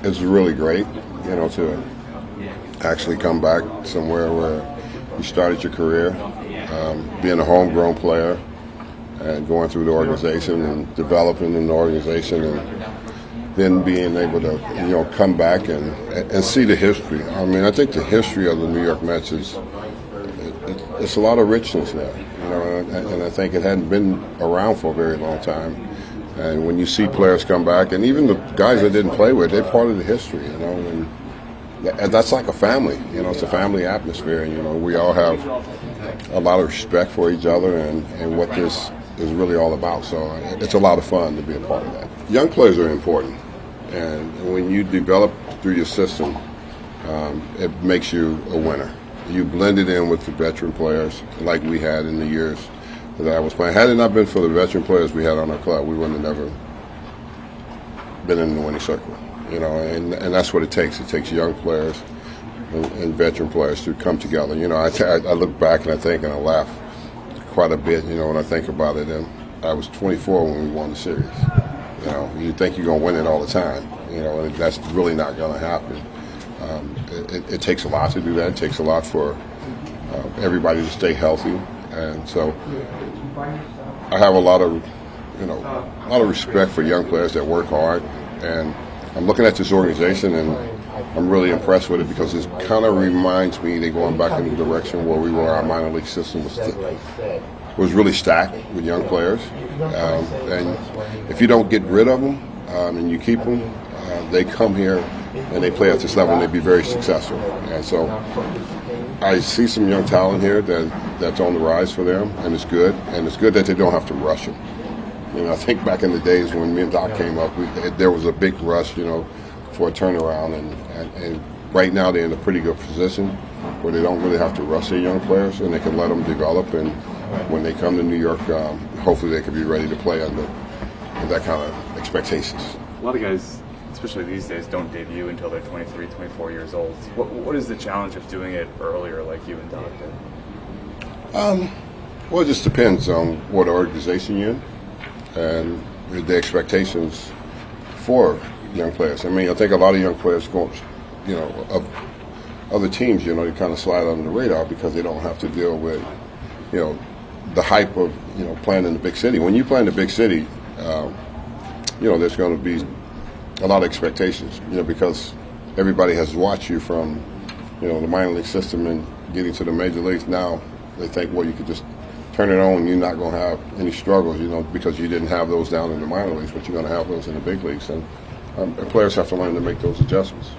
it's really great, to actually come back somewhere where you started your career, being a homegrown player and going through the organization and developing in the organization, and then being able to, come back and see the history. I mean, I think the history of the New York Mets it's a lot of richness there, and I think it hadn't been around for a very long time. And when you see players come back, and even the guys that didn't play with, they're part of the history, and that's like a family, it's a family atmosphere, and, we all have a lot of respect for each other and what this is really all about. So it's a lot of fun to be a part of that. Young players are important, and when you develop through your system, it makes you a winner. You blend it in with the veteran players like we had in the years that I was playing. Had it not been for the veteran players we had on our club, we wouldn't have never been in the winning circle. And that's what it takes. It takes young players and veteran players to come together. I look back and I think and I laugh quite a bit, when I think about it. And I was 24 when we won the series. You think you're going to win it all the time, and that's really not going to happen. It takes a lot to do that. It takes a lot for everybody to stay healthy. And so I have a lot of respect for young players that work hard. And I'm looking at this organization and I'm really impressed with it because it kind of reminds me they're going back in the direction where we were. Our minor league system was really stacked with young players. And if you don't get rid of them and you keep them, they come here and they play at this level and they be very successful. And so I see some young talent here that's on the rise for them, and it's good. And it's good that they don't have to rush them. I think back in the days when me and Doc came up, there was a big rush, for a turnaround. And right now they're in a pretty good position where they don't really have to rush their young players, and they can let them develop. And when they come to New York, hopefully they can be ready to play under that kind of expectations. A lot of guys, especially these days, don't debut until they're 23, 24 years old. What is the challenge of doing it earlier like you and Doc did? Well, it just depends on what organization you're in and the expectations for young players. I mean, I think a lot of young players go, of other teams, they kind of slide under the radar because they don't have to deal with, the hype of, playing in the big city. When you play in the big city, there's going to be a lot of expectations, because everybody has watched you from, the minor league system and getting to the major leagues. Now they think, well, you could just turn it on and you're not going to have any struggles, because you didn't have those down in the minor leagues, but you're going to have those in the big leagues. And players have to learn to make those adjustments.